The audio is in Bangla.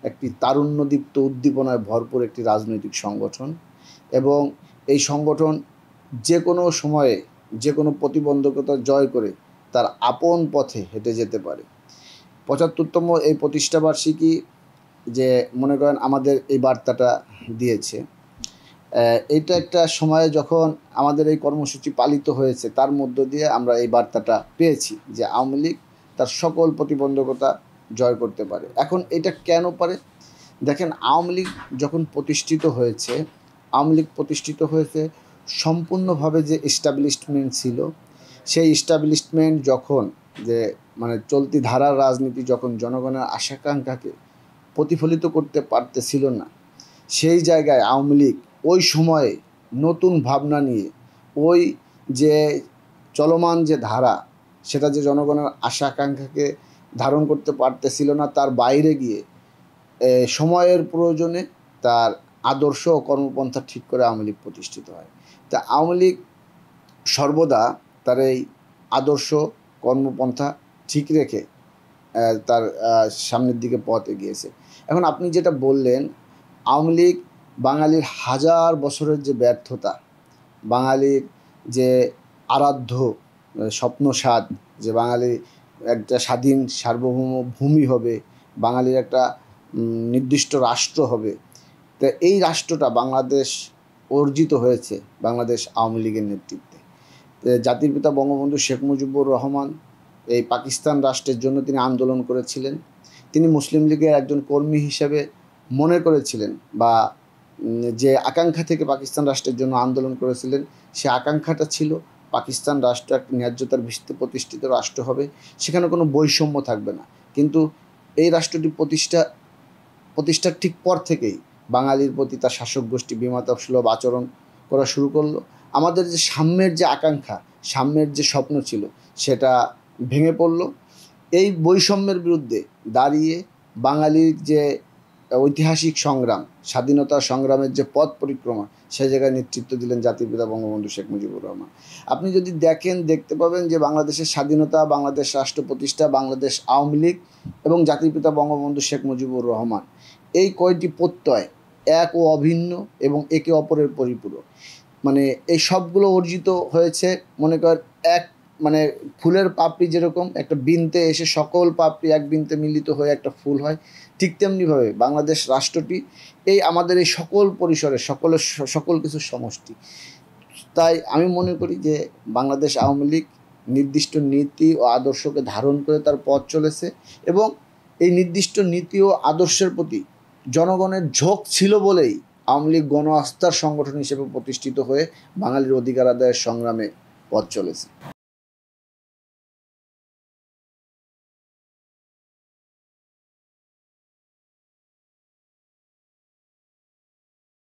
একটি তারুণ্যদীপ্ত উদ্দীপনায় ভরপুর একটি রাজনৈতিক সংগঠন এবং এই সংগঠন যে কোনো সময়ে যে কোনো প্রতিবন্ধকতা জয় করে তার আপন পথে হেঁটে যেতে পারে। ৭৫তম এই প্রতিষ্ঠাবার্ষিকী যে মনে করেন আমাদের এই বার্তাটা দিয়েছে, এইটা একটা সময়ে যখন আমাদের এই কর্মসূচি পালিত হয়েছে তার মধ্য দিয়ে আমরা এই বার্তাটা পেয়েছি যে আওয়ামী লীগ তার সকল প্রতিবন্ধকতা জয় করতে পারে। এখন এটা কেন পারে? দেখেন, আওয়ামী লীগ যখন প্রতিষ্ঠিত হয়েছে, আওয়ামী লীগ প্রতিষ্ঠিত হয়েছে সম্পূর্ণভাবে যে এস্টাবলিশমেন্ট ছিল, সেই এস্টাবলিশমেন্ট যখন যে মানে চলতি ধারার রাজনীতি যখন জনগণের আশাকাঙ্ক্ষাকে প্রতিফলিত করতে পারতেছিল না, সেই জায়গায় আওয়ামী লীগ ওই সময়ে নতুন ভাবনা নিয়ে ওই যে চলমান যে ধারা, সেটা যে জনগণের আশাকাঙ্ক্ষাকে ধারণ করতে পারতেছিল না, তার বাইরে গিয়ে সময়ের প্রয়োজনে তার আদর্শ ও কর্মপন্থা ঠিক করে আওয়ামী লীগ প্রতিষ্ঠিত হয়। তা আওয়ামী লীগ সর্বদা তার এই আদর্শ কর্মপন্থা ঠিক রেখে তার সামনের দিকে পথ এগিয়েছে। এখন আপনি যেটা বললেন, আওয়ামী লীগ বাঙালির হাজার বছরের যে ব্যর্থতা, বাঙালির যে আরাধ্য স্বপ্নসাদ যে বাঙালি একটা স্বাধীন সার্বভৌম ভূমি হবে, বাঙালির একটা নির্দিষ্ট রাষ্ট্র হবে, তো এই রাষ্ট্রটা বাংলাদেশ অর্জিত হয়েছে বাংলাদেশ আওয়ামী লীগের নেতৃত্বে। জাতির পিতা বঙ্গবন্ধু শেখ মুজিবুর রহমান এই পাকিস্তান রাষ্ট্রের জন্য তিনি আন্দোলন করেছিলেন। তিনি মুসলিম লীগের একজন কর্মী হিসেবে মনে করেছিলেন বা যে আকাঙ্ক্ষা থেকে পাকিস্তান রাষ্ট্রের জন্য আন্দোলন করেছিলেন, সে আকাঙ্ক্ষাটা ছিল পাকিস্তান রাষ্ট্র একটি ন্যায্যতার ভিত্তিতে প্রতিষ্ঠিত রাষ্ট্র হবে, সেখানে কোনো বৈষম্য থাকবে না। কিন্তু এই রাষ্ট্রটি প্রতিষ্ঠার ঠিক পর থেকেই বাঙালির প্রতি তার শাসক গোষ্ঠী বিমাতাসুলভ আচরণ করা শুরু করলো। আমাদের যে সাম্যের যে আকাঙ্ক্ষা, সাম্যের যে স্বপ্ন ছিল, সেটা ভেঙে পড়ল। এই বৈষম্যের বিরুদ্ধে দাঁড়িয়ে বাঙালির যে ঐতিহাসিক সংগ্রাম, স্বাধীনতা সংগ্রামের যে পথ পরিক্রমা, সেই জায়গায় নেতৃত্ব দিলেন জাতির পিতা বঙ্গবন্ধু শেখ মুজিবুর রহমান। আপনি যদি দেখেন, দেখতে পাবেন যে বাংলাদেশের স্বাধীনতা, বাংলাদেশ রাষ্ট্র প্রতিষ্ঠা, বাংলাদেশ আওয়ামী লীগ এবং জাতির পিতা বঙ্গবন্ধু শেখ মুজিবুর রহমান, এই কয়টি প্রত্যয় এক ও অভিন্ন এবং একে অপরের পরিপূরক। মানে এই সবগুলো অর্জিত হয়েছে মনে কর এক মানে ফুলের পাপড়ি যেরকম একটা বৃন্তে এসে সকল পাপড়ি এক বৃন্তে মিলিত হয়ে একটা ফুল হয়, ঠিক তেমনিভাবে বাংলাদেশ রাষ্ট্রটি এই আমাদের এই সকল পরিসরে সকল কিছুর সমষ্টি। তাই আমি মনে করি যে বাংলাদেশ আওয়ামী লীগ নির্দিষ্ট নীতি ও আদর্শকে ধারণ করে তার পথ চলেছে এবং এই নির্দিষ্ট নীতি ও আদর্শের প্রতি জনগণের ঝোঁক ছিল বলেই আওয়ামী লীগ গণ আস্থার সংগঠন হিসেবে প্রতিষ্ঠিত হয়ে বাঙালির অধিকার আদায়ের সংগ্রামে পথ চলেছে।